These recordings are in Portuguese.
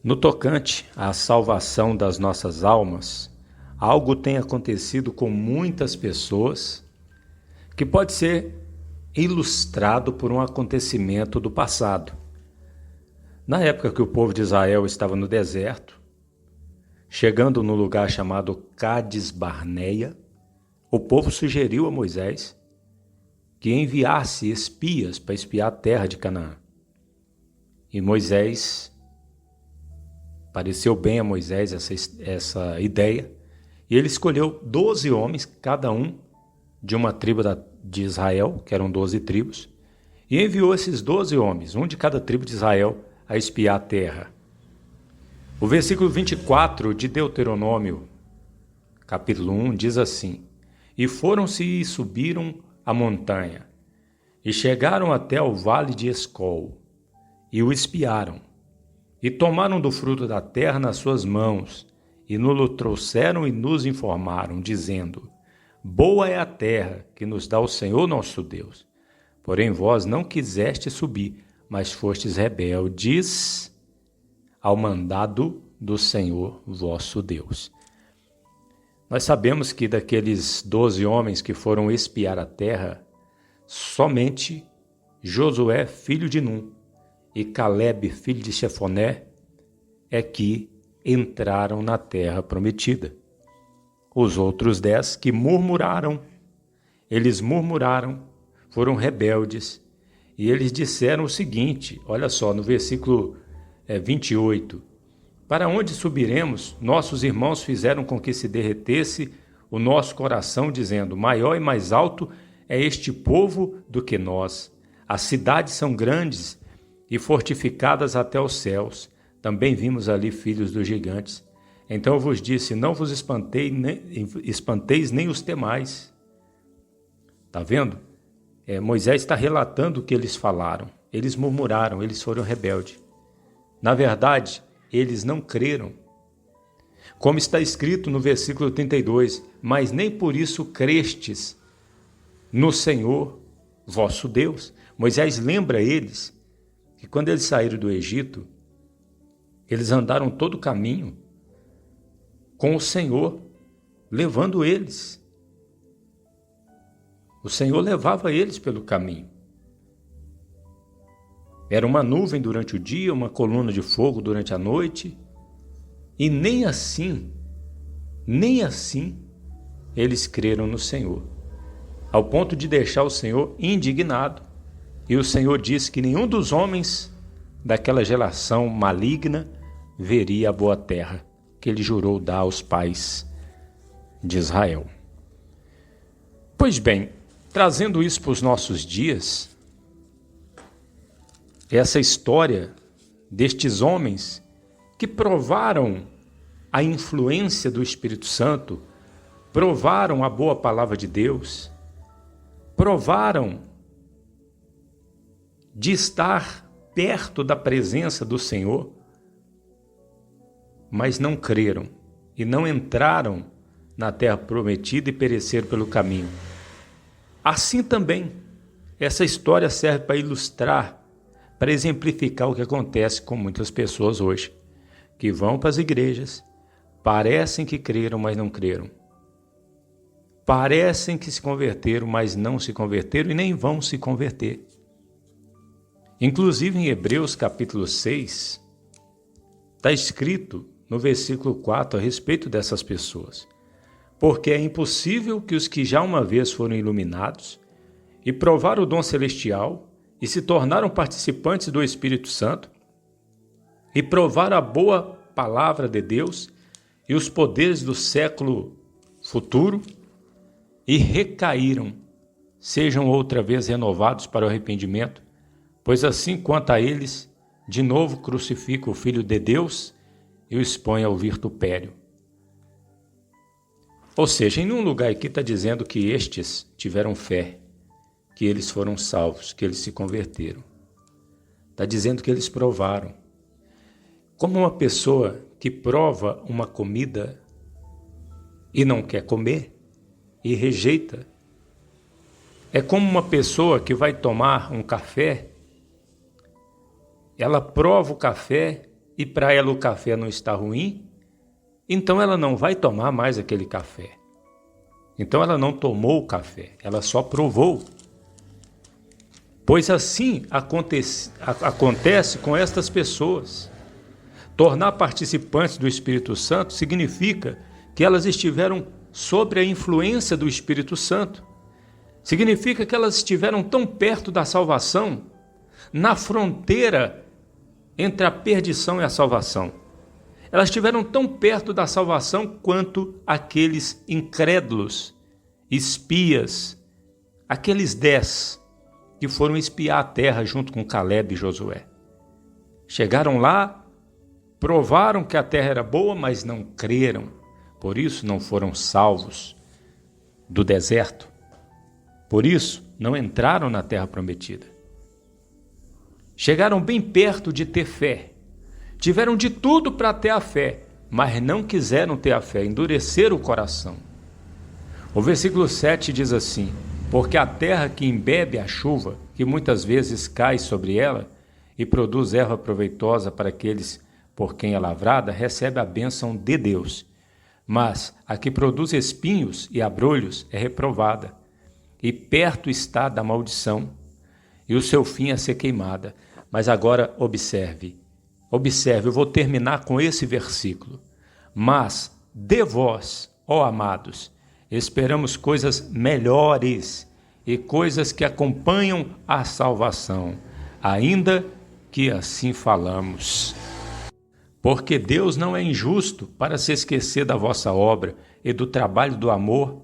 No tocante à salvação das nossas almas, algo tem acontecido com muitas pessoas que pode ser ilustrado por um acontecimento do passado. Na época que o povo de Israel estava no deserto, chegando no lugar chamado Cades Barneia, o povo sugeriu a Moisés que enviasse espias para espiar a terra de Canaã. E pareceu bem a Moisés essa ideia, e ele escolheu 12 homens, cada um de uma tribo de Israel, que eram 12 tribos, e enviou esses 12 homens, um de cada tribo de Israel, a espiar a terra. O versículo 24 de Deuteronômio, capítulo 1, diz assim: E foram-se e subiram a montanha, e chegaram até o vale de Escol, e o espiaram, e tomaram do fruto da terra nas suas mãos, e nos trouxeram e nos informaram, dizendo: Boa é a terra que nos dá o Senhor nosso Deus. Porém vós não quisestes subir, mas fostes rebeldes ao mandado do Senhor vosso Deus. Nós sabemos que daqueles 12 homens que foram espiar a terra, somente Josué, filho de Num, e Calebe, filho de Jefoné, é que entraram na terra prometida. Os outros 10 que eles murmuraram, foram rebeldes, e eles disseram o seguinte, olha só, no versículo 28, Para onde subiremos? Nossos irmãos fizeram com que se derretesse o nosso coração, dizendo, Maior e mais alto é este povo do que nós. As cidades são grandes e fortificadas até os céus. Também vimos ali filhos dos gigantes. Então eu vos disse, não vos espanteis nem os temais. Está vendo? Moisés está relatando o que eles falaram. Eles murmuraram, eles foram rebeldes. Na verdade, eles não creram. Como está escrito no versículo 32, mas nem por isso crestes no Senhor vosso Deus. Moisés lembra eles que quando eles saíram do Egito, eles andaram todo o caminho com o Senhor, levando eles. O Senhor levava eles pelo caminho. Era uma nuvem durante o dia, uma coluna de fogo durante a noite, e nem assim eles creram no Senhor, ao ponto de deixar o Senhor indignado. E o Senhor disse que nenhum dos homens daquela geração maligna veria a boa terra que ele jurou dar aos pais de Israel. Pois bem, trazendo isso para os nossos dias, essa história destes homens que provaram a influência do Espírito Santo, provaram a boa palavra de Deus, provaram de estar perto da presença do Senhor, mas não creram e não entraram na terra prometida e pereceram pelo caminho. Assim também, essa história serve para ilustrar, para exemplificar o que acontece com muitas pessoas hoje, que vão para as igrejas, parecem que creram, mas não creram. Parecem que se converteram, mas não se converteram e nem vão se converter. Inclusive em Hebreus capítulo 6, está escrito no versículo 4 a respeito dessas pessoas. Porque é impossível que os que já uma vez foram iluminados e provaram o dom celestial e se tornaram participantes do Espírito Santo e provaram a boa palavra de Deus e os poderes do século futuro e recaíram, sejam outra vez renovados para o arrependimento, pois assim quanto a eles, de novo crucifica o Filho de Deus e o expõe ao vitupério. Ou seja, em um lugar aqui está dizendo que estes tiveram fé, que eles foram salvos, que eles se converteram. Está dizendo que eles provaram. Como uma pessoa que prova uma comida e não quer comer e rejeita. É como uma pessoa que vai tomar um café, ela prova o café e para ela o café não está ruim, então ela não vai tomar mais aquele café. Então ela não tomou o café, ela só provou. Pois assim acontece com estas pessoas. Tornar participantes do Espírito Santo significa que elas estiveram sob a influência do Espírito Santo. Significa que elas estiveram tão perto da salvação, na fronteira entre a perdição e a salvação. Elas estiveram tão perto da salvação quanto aqueles incrédulos, espias, aqueles 10 que foram espiar a terra junto com Caleb e Josué. Chegaram lá, provaram que a terra era boa, mas não creram. Por isso não foram salvos do deserto. Por isso não entraram na terra prometida. Chegaram bem perto de ter fé. Tiveram de tudo para ter a fé, mas não quiseram ter a fé, endureceram o coração. O versículo 7 diz assim: porque a terra que embebe a chuva, que muitas vezes cai sobre ela, e produz erva proveitosa para aqueles por quem é lavrada, recebe a bênção de Deus. Mas a que produz espinhos e abrolhos é reprovada, e perto está da maldição, e o seu fim é ser queimada. Mas agora observe, eu vou terminar com esse versículo. Mas de vós, ó amados, esperamos coisas melhores e coisas que acompanham a salvação, ainda que assim falamos. Porque Deus não é injusto para se esquecer da vossa obra e do trabalho do amor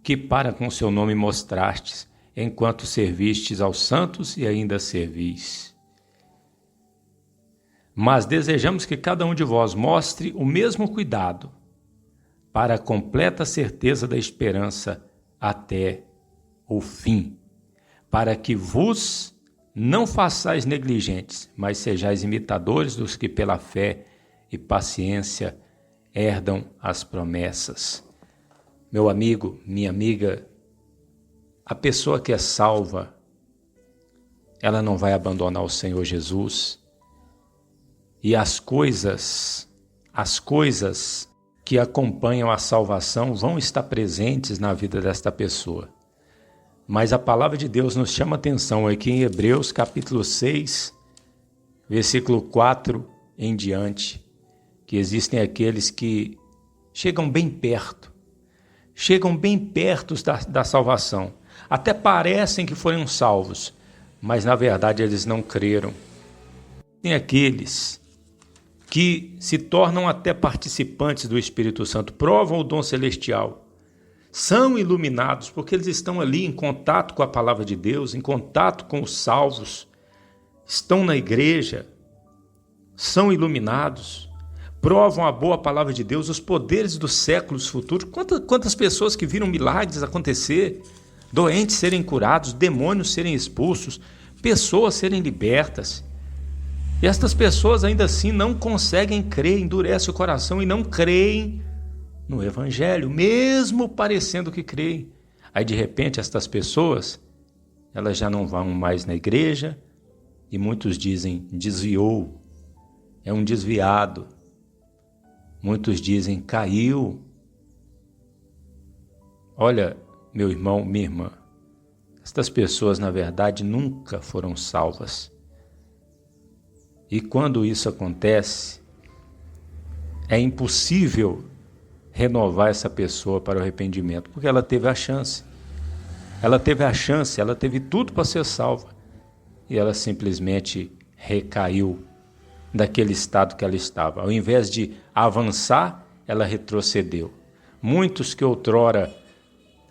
que para com seu nome mostrastes, enquanto servistes aos santos e ainda servis. Mas desejamos que cada um de vós mostre o mesmo cuidado, para a completa certeza da esperança até o fim, para que vos não façais negligentes, mas sejais imitadores dos que pela fé e paciência herdam as promessas. Meu amigo, minha amiga, a pessoa que é salva, ela não vai abandonar o Senhor Jesus. E as coisas que acompanham a salvação vão estar presentes na vida desta pessoa. Mas a palavra de Deus nos chama atenção aqui em Hebreus capítulo 6, versículo 4 em diante, que existem aqueles que chegam bem perto da salvação. Até parecem que foram salvos, mas na verdade eles não creram. Tem aqueles que se tornam até participantes do Espírito Santo, provam o dom celestial, são iluminados porque eles estão ali em contato com a palavra de Deus, em contato com os salvos, estão na igreja, são iluminados, provam a boa palavra de Deus, os poderes dos séculos futuros. Quantas pessoas que viram milagres acontecer, doentes serem curados, demônios serem expulsos, pessoas serem libertas. E estas pessoas ainda assim não conseguem crer, endurecem o coração e não creem no Evangelho, mesmo parecendo que creem. Aí de repente estas pessoas, elas já não vão mais na igreja e muitos dizem desviou, é um desviado. Muitos dizem caiu. Olha, meu irmão, minha irmã, estas pessoas na verdade nunca foram salvas. E quando isso acontece, é impossível renovar essa pessoa para o arrependimento, porque ela teve a chance. Ela teve tudo para ser salva. E ela simplesmente recaiu daquele estado que ela estava. Ao invés de avançar, ela retrocedeu. Muitos que outrora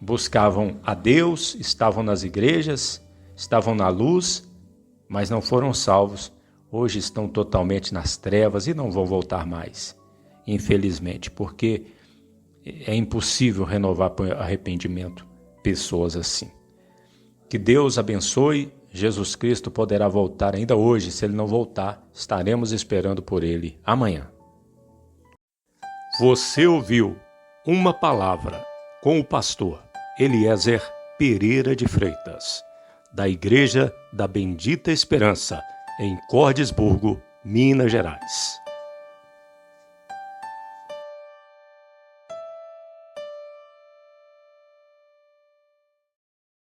buscavam a Deus, estavam nas igrejas, estavam na luz, mas não foram salvos. Hoje estão totalmente nas trevas e não vão voltar mais, infelizmente, porque é impossível renovar por arrependimento pessoas assim. Que Deus abençoe. Jesus Cristo poderá voltar ainda hoje. Se Ele não voltar, estaremos esperando por Ele amanhã. Você ouviu uma palavra com o pastor Eliezer Pereira de Freitas, da Igreja da Bendita Esperança, em Cordisburgo, Minas Gerais.